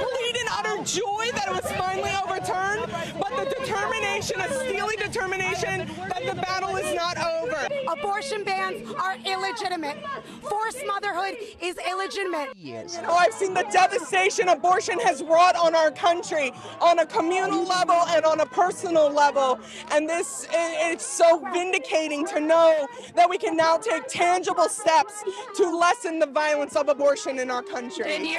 complete and utter joy that it was finally overturned, but the determination, a steely determination that the battle is not over. Abortion bans are illegitimate. Forced motherhood is illegitimate. You know, I've seen the devastation abortion has wrought on our country on a communal level and on a personal level. And it's so vindicating to know that we can now take tangible steps to lessen the violence of abortion in our country.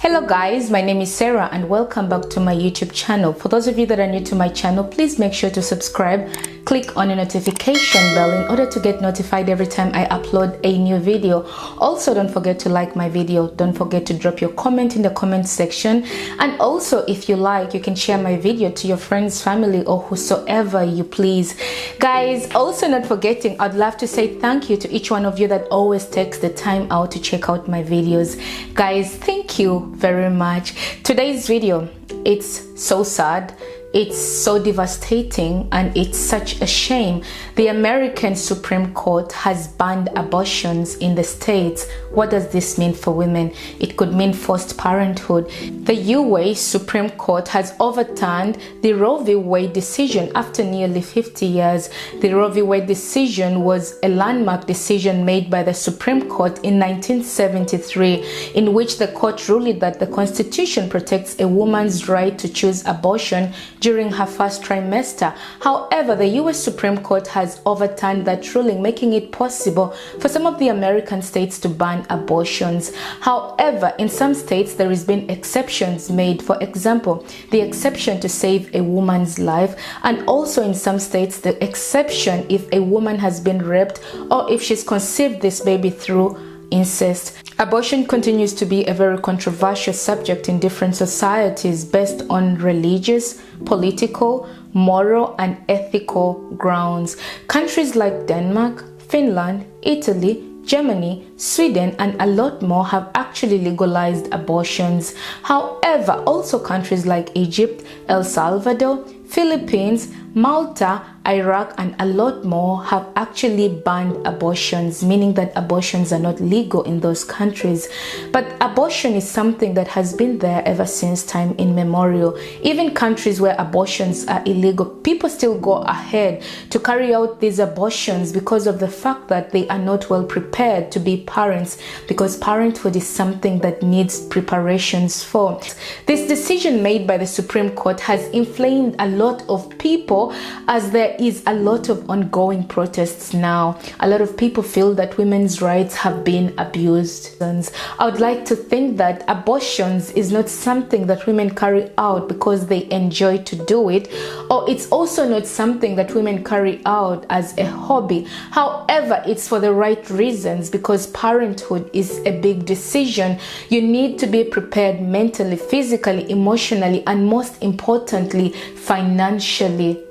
Hello guys, my name is Sarah and welcome back to my YouTube channel. For those of you that are new to my channel, please make sure to subscribe, click on the notification bell in order to get notified every time I upload a new video. Also, don't forget to like my video, don't forget to drop your comment in the comment section, and also if you like, you can share my video to your friends, family, or whosoever you please. Guys, also not forgetting, I'd love to say thank you to each one of you that always takes the time out to check out my videos. Guys, thank you very much. Today's video, it's so sad, it's so devastating, and it's such a shame. The American Supreme Court has banned abortions in the States. What does this mean for women? It could mean forced parenthood. The US Supreme Court has overturned the Roe v. Wade decision after nearly 50 years. The Roe v. Wade decision was a landmark decision made by the Supreme Court in 1973, in which the court ruled that the Constitution protects a woman's right to choose abortion during her first trimester. However, the US Supreme Court has overturned that ruling, making it possible for some of the American states to ban abortions. However, in some states there has been exceptions made. For example, the exception to save a woman's life, and also in some states the exception if a woman has been raped or if she's conceived this baby through incest. Abortion continues to be a very controversial subject in different societies based on religious, political, moral, and ethical grounds. Countries like Denmark, Finland, Italy, Germany, Sweden, and a lot more have actually legalized abortions. However, also countries like Egypt, El Salvador, Philippines, Malta, Iraq, and a lot more have actually banned abortions, meaning that abortions are not legal in those countries. But abortion is something that has been there ever since time immemorial. Even countries where abortions are illegal, people still go ahead to carry out these abortions because of the fact that they are not well prepared to be parents, because parenthood is something that needs preparations for. This decision made by the Supreme Court has inflamed a lot of people, as there is a lot of ongoing protests now. A lot of people feel that women's rights have been abused. I would like to think that abortions is not something that women carry out because they enjoy to do it, or it's also not something that women carry out as a hobby. However, it's for the right reasons, because parenthood is a big decision. You need to be prepared mentally, physically, emotionally, and most importantly, financially.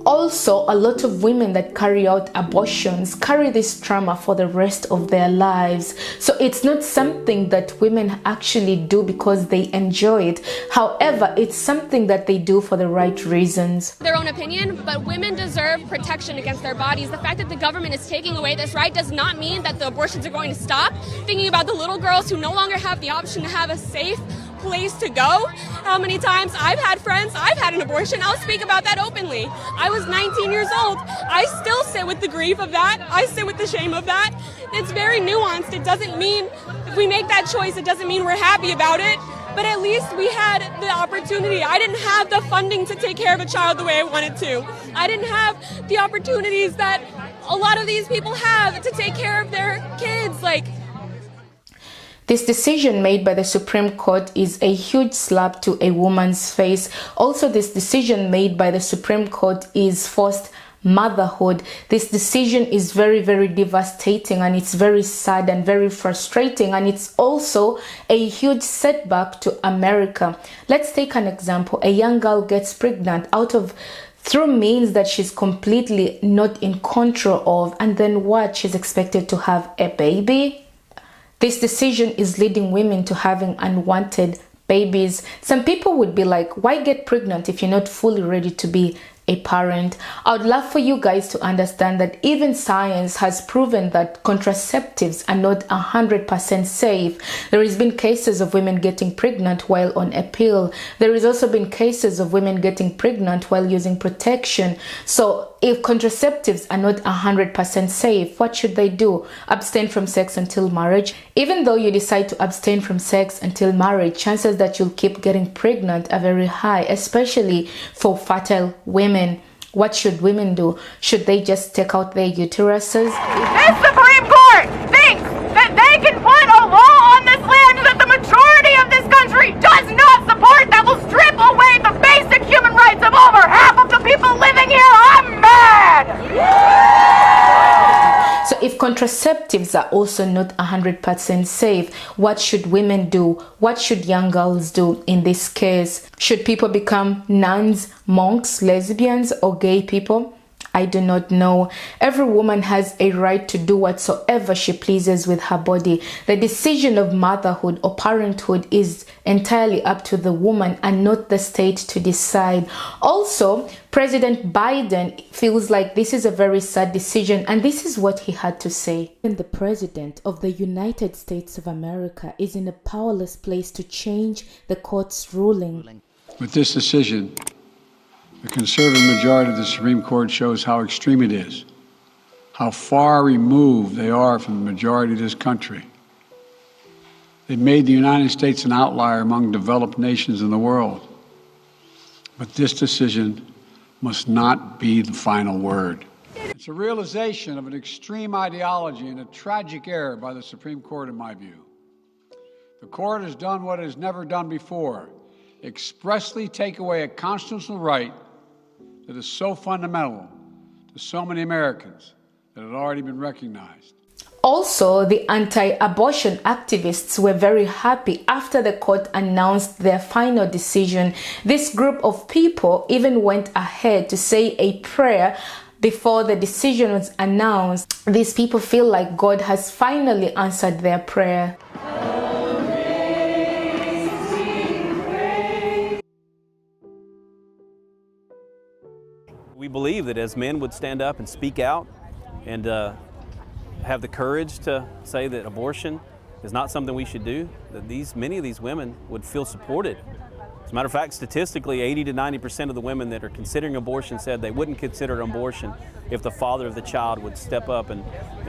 Also, a lot of women that carry out abortions carry this trauma for the rest of their lives. So it's not something that women actually do because they enjoy it. However, it's something that they do for the right reasons. Their own opinion, but women deserve protection against their bodies. The fact that the government is taking away this right does not mean that the abortions are going to stop. Thinking about the little girls who no longer have the option to have a safe place to go. How many times I've had friends, I've had an abortion. I'll speak about that openly. I was 19 years old. I still sit with the grief of that. I sit with the shame of that. It's very nuanced. It doesn't mean if we make that choice, it doesn't mean we're happy about it. But at least we had the opportunity. I didn't have the funding to take care of a child the way I wanted to. I didn't have the opportunities that a lot of these people have to take care of their kids. This decision made by the Supreme Court is a huge slap to a woman's face. Also, this decision made by the Supreme Court is forced motherhood. This decision is very, very devastating, and it's very sad and very frustrating, and it's also a huge setback to America. Let's take an example. A young girl gets pregnant through means that she's completely not in control of, and then what? She's expected to have a baby. This decision is leading women to having unwanted babies. Some people would be like, why get pregnant if you're not fully ready to be a parent. I would love for you guys to understand that even science has proven that contraceptives are not 100% safe. There has been cases of women getting pregnant while on a pill. There has also been cases of women getting pregnant while using protection. So if contraceptives are not 100% safe, what should they do? Abstain from sex until marriage? Even though you decide to abstain from sex until marriage, chances that you'll keep getting pregnant are very high, especially for fertile women. What should women do? Should they just take out their uteruses? This Supreme Court thinks that they can put a law on this land that the majority of this country does not support, that will strip away the basic human rights of over half of the people living here. I'm mad! So if contraceptives are also not 100% safe, what should women do? What should young girls do in this case? Should people become nuns, monks, lesbians, or gay people? I do not know. Every woman has a right to do whatsoever she pleases with her body. The decision of motherhood or parenthood is entirely up to the woman and not the state to decide. Also, President Biden feels like this is a very sad decision, and this is what he had to say. And the President of the United States of America is in a powerless place to change the court's ruling. With this decision, the conservative majority of the Supreme Court shows how extreme it is, how far removed they are from the majority of this country. They've made the United States an outlier among developed nations in the world. But this decision must not be the final word. It's a realization of an extreme ideology and a tragic error by the Supreme Court, in my view. The court has done what it has never done before, expressly take away a constitutional right that is so fundamental to so many Americans that had already been recognized. Also, the anti-abortion activists were very happy after the court announced their final decision. This group of people even went ahead to say a prayer before the decision was announced. These people feel like God has finally answered their prayer. We believe that as men would stand up and speak out and have the courage to say that abortion is not something we should do, that many of these women would feel supported. As a matter of fact, statistically, 80 to 90% of the women that are considering abortion said they wouldn't consider abortion if the father of the child would step up and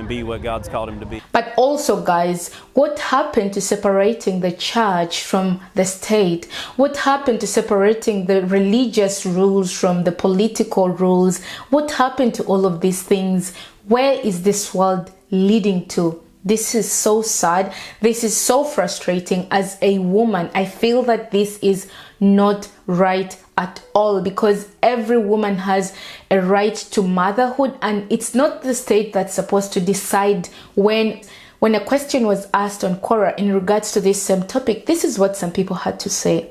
be what God's called him to be. But also, guys, what happened to separating the church from the state? What happened to separating the religious rules from the political rules? What happened to all of these things? Where is this world leading to? This is so sad. This is so frustrating. As a woman, I feel that this is not right at all, because every woman has a right to motherhood, and it's not the state that's supposed to decide. When a question was asked on Quora in regards to this same topic, this is what some people had to say.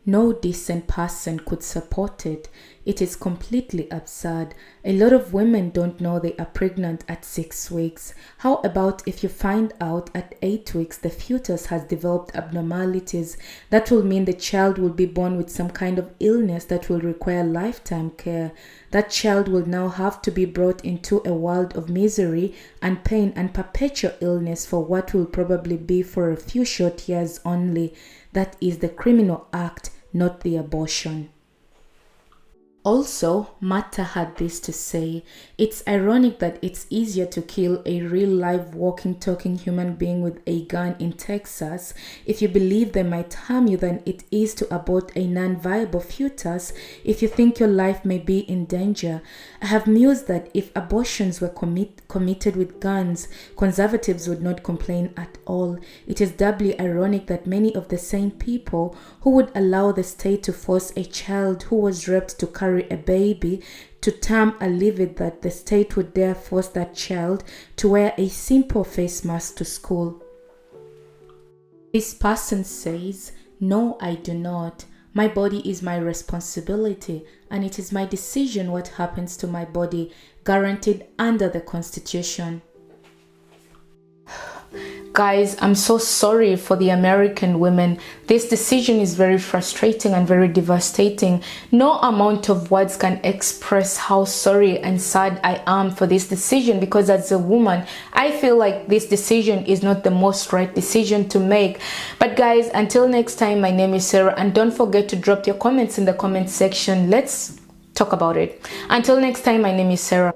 No decent person could support it. It is completely absurd. A lot of women don't know they are pregnant at 6 weeks. How about if you find out at 8 weeks the fetus has developed abnormalities? That will mean the child will be born with some kind of illness that will require lifetime care. That child will now have to be brought into a world of misery and pain and perpetual illness for what will probably be for a few short years only. That is the criminal act, not the abortion. Also, Martha had this to say: it's ironic that it's easier to kill a real live walking talking human being with a gun in Texas if you believe they might harm you than it is to abort a non-viable fetus if you think your life may be in danger. I have mused that if abortions were committed with guns, conservatives would not complain at all. It is doubly ironic that many of the same people who would allow the state to force a child who was raped to carry a baby to term a livid that the state would dare force that child to wear a simple face mask to school. This person says, "No, I do not. My body is my responsibility, and it is my decision what happens to my body, guaranteed under the Constitution." guys, I'm so sorry for the American women. This decision is very frustrating and very devastating. No amount of words can express how sorry and sad I am for this decision, because as a woman, I feel like this decision is not the most right decision to make. But guys, until next time, my name is Sarah, and don't forget to drop your comments in the comment section. Let's talk about it. Until next time, my name is Sarah.